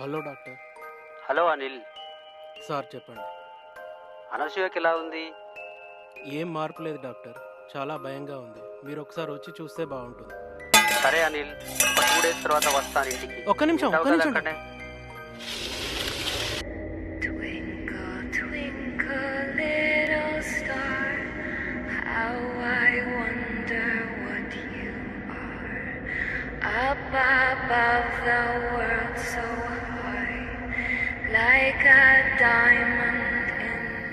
Hello doctor. Hello Anil. Sir చెప్పండి. అనసూయకి ఎలా ఉంది? ఏం మార్పు లేదు డాక్టర్, చాలా భయంగా ఉంది. మీరు ఒకసారి వచ్చి చూస్తే బాగుంటుంది. సరే అనిల్, ఒక 2 days తర్వాత వస్తాను ఇంటికి. ఒక్క నిమిషం. అక్కడే. Twinkle, twinkle, little star, how I wonder what you are. Up above the world so high, like a diamond in the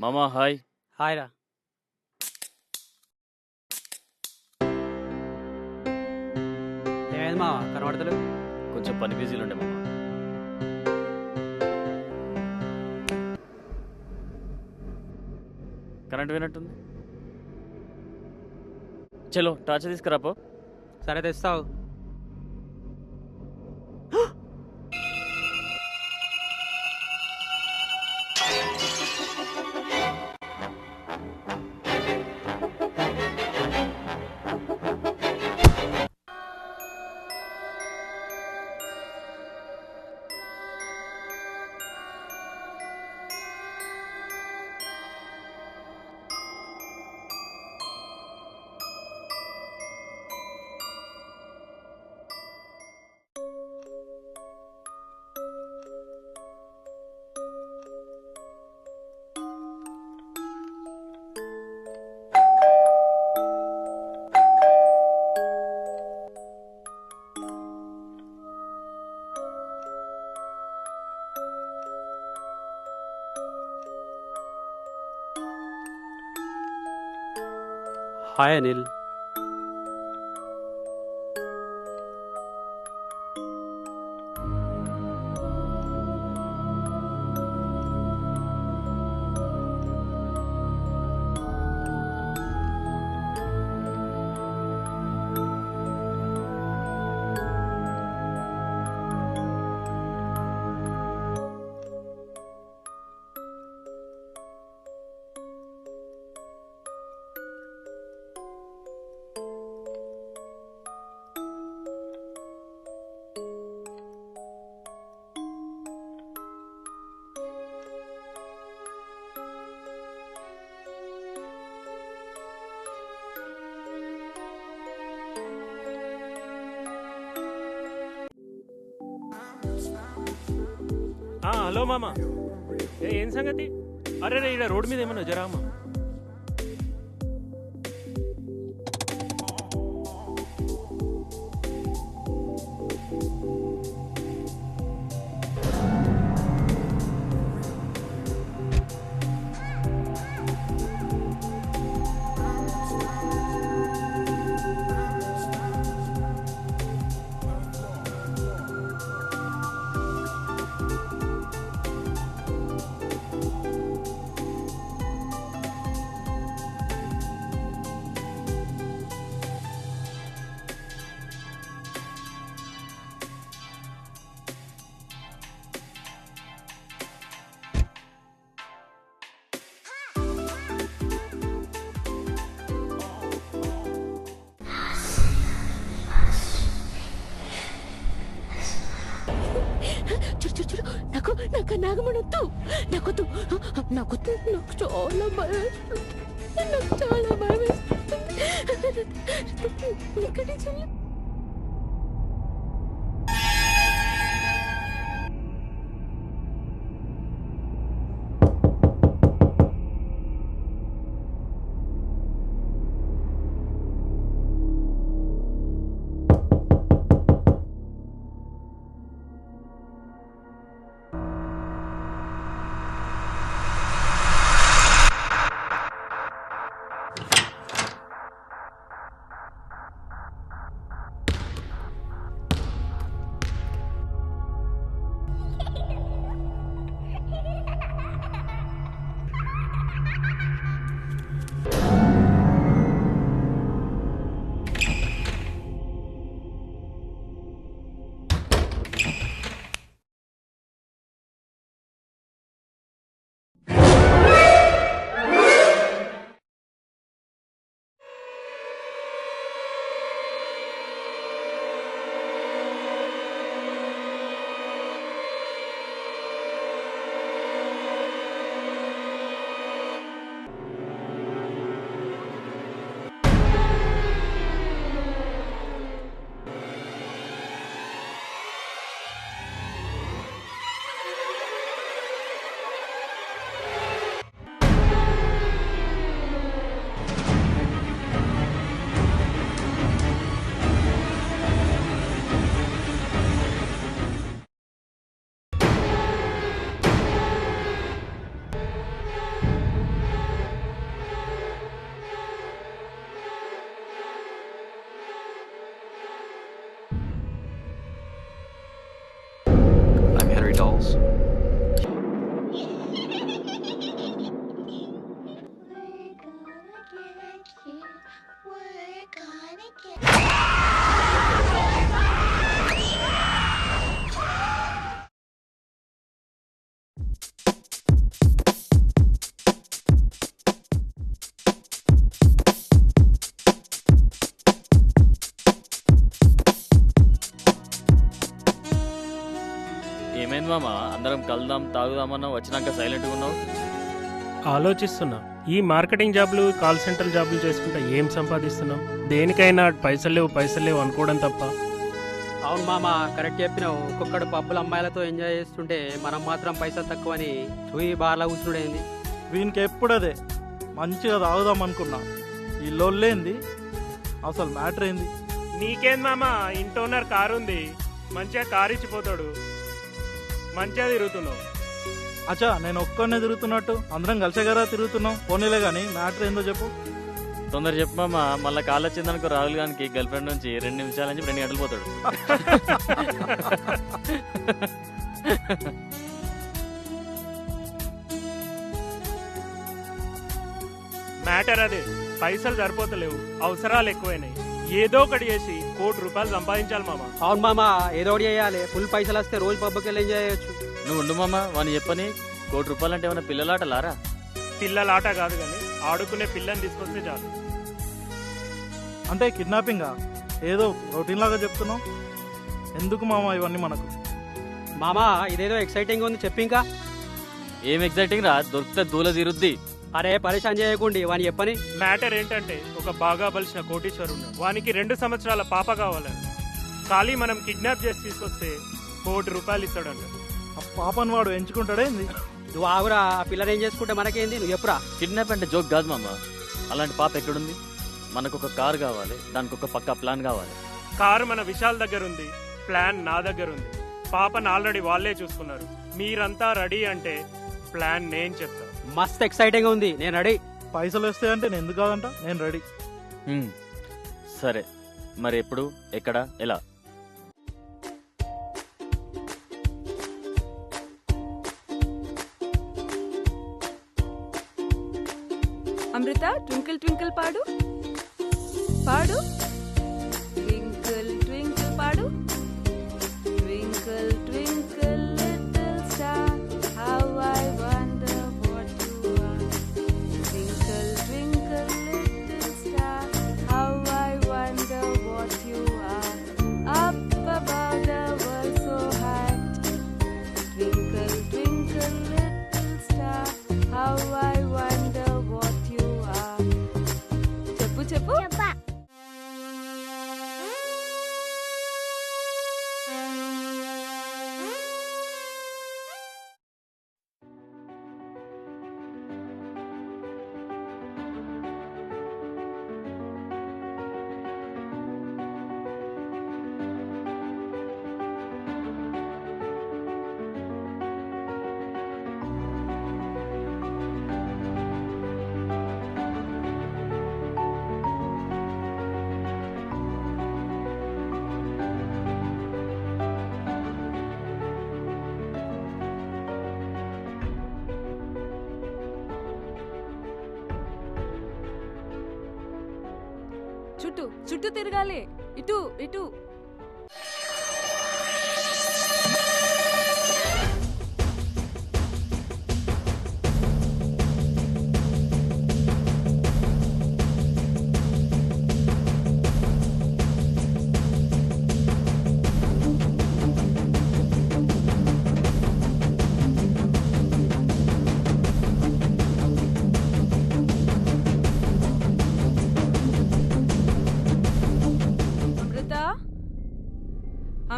మామా హాయ్. హాయ్ రా. ఏమైంది మావా కనబడతలేవు? కొంచెం పని బిజీలు ఉండే మామ. కరెంట్ పోయినట్టుంది. చలో టార్చ్ తీసుకురాపో. సరే తెస్తావు. హాయ్ అనిల్. హలో మామ, ఏం సంగతి? అరే రే, ఇక్కడ రోడ్డు మీద ఏమన్నా జరామా? చూడు చూడు చూడు, నాకు నాకు నాగమణొద్దు, నాకొద్దు, నాకొద్దు, నాకు చాలా భయం వేస్తుంది. నాకు చాలా భయం వేస్తుంది. ఇక్కడి నుంచి dolls. ఏమైంది మామ, అందరం కలుదాం తాగుదామన్నా వచ్చినాక సైలెంట్గా ఉన్నావు? ఆలోచిస్తున్నా, ఈ మార్కెటింగ్ జాబ్లు కాల్ సెంటర్ జాబ్లు చేసుకుంటే ఏం సంపాదిస్తున్నాం? దేనికైనా పైసలు లేవు అనుకోవడం తప్ప. అవును మామ, కరెక్ట్ చెప్పినావు. ఒక్కొక్కడు పబ్బుల అమ్మాయిలతో ఎంజాయ్ చేస్తుంటే మనం మాత్రం పైసలు తక్కువని చూయి బార్లా కూర్చుండేంది. వీనికి ఎప్పుడదే మంచిగా తాగుదాం అనుకున్నా, ఈ లొల్లేంది అసలు మ్యాటర్ ఏంది? నీకేం మామా, ఇంటి ఓనర్ కారు ఉంది, మంచిగా కారు ఇచ్చిపోతాడు, మంచిగా తిరుగుతున్నావు. అచ్చా నేను ఒక్కనే తిరుగుతున్నట్టు అందరం కలిసే కదా తిరుగుతున్నాం. పోనీలే కానీ మ్యాటర్ ఏందో చెప్పు. తొందర చెప్పు మామ, మళ్ళీ కాల్ వచ్చిందనుకో రాహుల్ గారికి గర్ల్ ఫ్రెండ్ నుంచి 2 నిమిషాల నుంచి 2 గంటలు పోతాడు. మ్యాటర్ అదే, పైసలు సరిపోతలేవు, అవసరాలు ఎక్కువైనాయి. ఏదో ఒకటి చేసి ₹1,00,00,000 సంపాదించాలి మామ. అవును మామ, ఏదో ఒకటి చేయాలి. ఫుల్ పైసలు వస్తే రోజు పబ్బకి వెళ్ళి ఎంజాయ్ చేయొచ్చు. నువ్వు ఉండు మామ, వాడిని చెప్పని ₹1,00,00,000 అంటే ఏమన్నా పిల్లలాటలారా? పిల్లలాట కాదు కానీ ఆడుకునే పిల్లని తీసుకొస్తే చాలు. అంటే కిడ్నాపింగా? ఏదో రొటీన్ లాగా చెప్తున్నావు. ఎందుకు మామ ఇవన్నీ మనకు? మామ ఇదేదో ఎక్సైటింగ్ ఉంది, చెప్పి ఇంకా. ఏం ఎగ్జైటింగ్ రా, దొరికితే దూల తీరుద్ది. అరే పరేషాన్ చేయకండి, వాని చెప్పని. మ్యాటర్ ఏంటంటే, ఒక బాగా బలిసిన కోటీశ్వరుడు, వానికి 2 సంవత్సరాల పాప కావాలని. ఖాళీ మనం కిడ్నాప్ చేసి తీసుకొస్తే ₹1,00,00,000 ఇస్తాడంట. ఆ పాపను వాడు ఎంచుకుంటాడేంది? నువ్వు ఆగురా, ఆ పిల్లని ఏం చేసుకుంటే మనకేంది, నువ్వు చెప్పురా. కిడ్నాప్ అంటే జోక్ కాదు మామ. అలాంటి పాప ఎక్కడుంది? మనకు ఒక కార్ కావాలి, దానికి ఒక పక్కా ప్లాన్ కావాలి. కారు మన విశాల్ దగ్గర ఉంది, ప్లాన్ నా దగ్గర ఉంది. పాపను ఆల్రెడీ వాళ్ళే చూసుకున్నారు. మీరంతా రెడీ అంటే ప్లాన్ నేను చెప్తా. మస్త్ ఎక్సైటింగ్ ఉంది, నేను రెడీ. పైసలు వస్తాయంటే నేను ఎందుకు కాదంట, నేను రెడీ. సరే, మరి ఎప్పుడు, ఎక్కడ, ఎలా? అమృత, ట్వింకిల్ ట్వింకిల్ పాడు పాడు. ట్వింకిల్ ట్వింకిల్ పాడు. Twinkle twinkle little star, how I wonder what you are. Twinkle twinkle little star, how I wonder what you are. Up above the world so high. Twinkle twinkle little star, how I wonder what you are. చెప్పు చెప్పు. చుట్టూ చుట్టూ తిరగాలి, ఇటు ఇటు.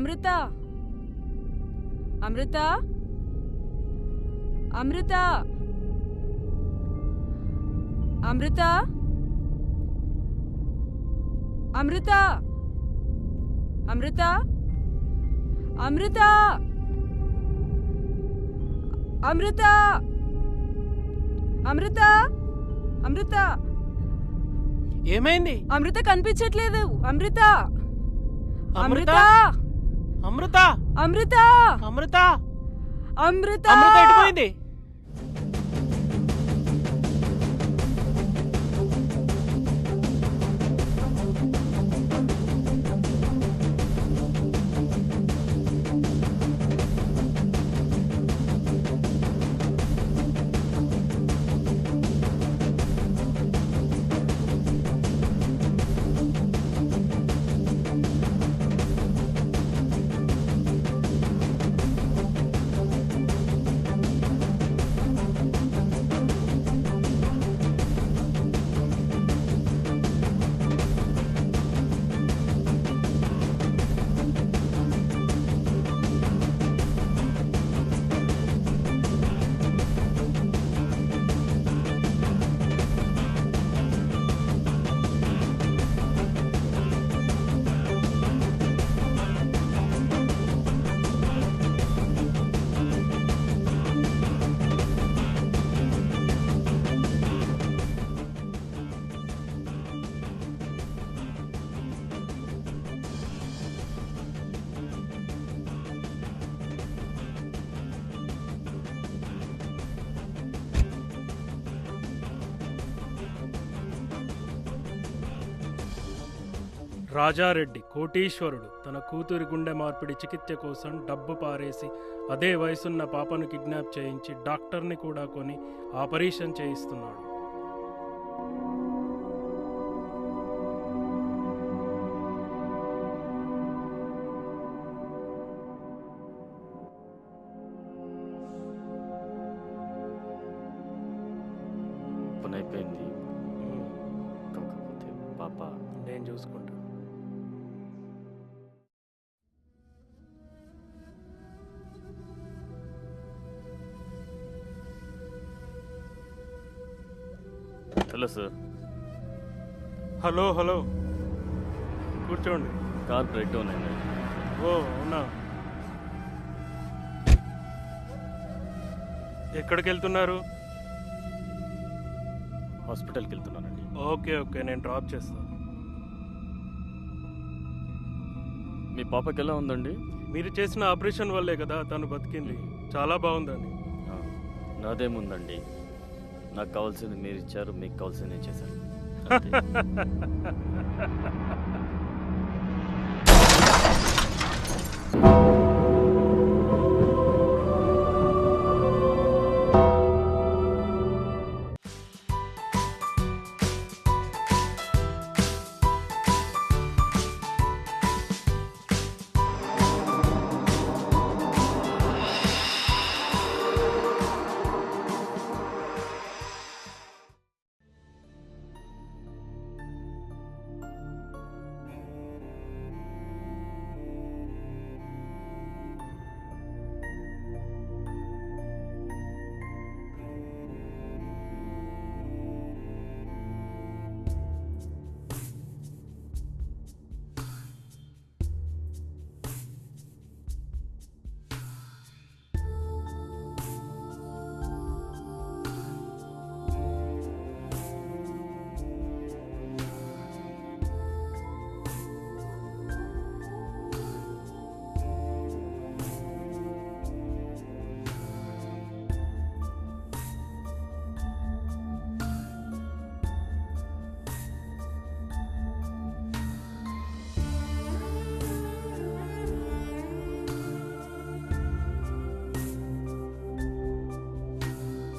అమృత, అమృత, అమృత, అమృత, అమృత, అమృత, అమృత, అమృత, అమృత, అమృత. ఏమైంది? అమృత కనిపించట్లేదు. అమృత, అమృత, అమృత, అమృత, అమృత, అమృత, అమృత అమృత ఎటుపోయింది? రాజారెడ్డి కోటీశ్వరుడు తన కూతురి గుండె మార్పిడి చికిత్స కోసం డబ్బు పారేసి అదే వయసున్న పాపను కిడ్నాప్ చేయించి డాక్టర్ని కూడా కొని ఆపరేషన్ చేయిస్తున్నాడు. పని అయిపోయింది. కాకపోతే పాప నేను చూసుకుంటా. Hello sir. హలో హలో, కూర్చోండి. కార్ బ్రేక్ డౌన్ అయింది. ఓ అవునా, ఎక్కడికి వెళ్తున్నారు? హాస్పిటల్కి వెళ్తున్నానండి. ఓకే ఓకే, నేను డ్రాప్ చేస్తాను. మీ పాపకి ఎలా ఉందండి? మీరు చేసిన ఆపరేషన్ వల్లే కదా తను బతికింది. చాలా బాగుందండి. నాదేముందండి, నాకు కావాల్సింది మీరు ఇచ్చారు, మీకు కావాల్సింది నేను చేశాను. అంతే.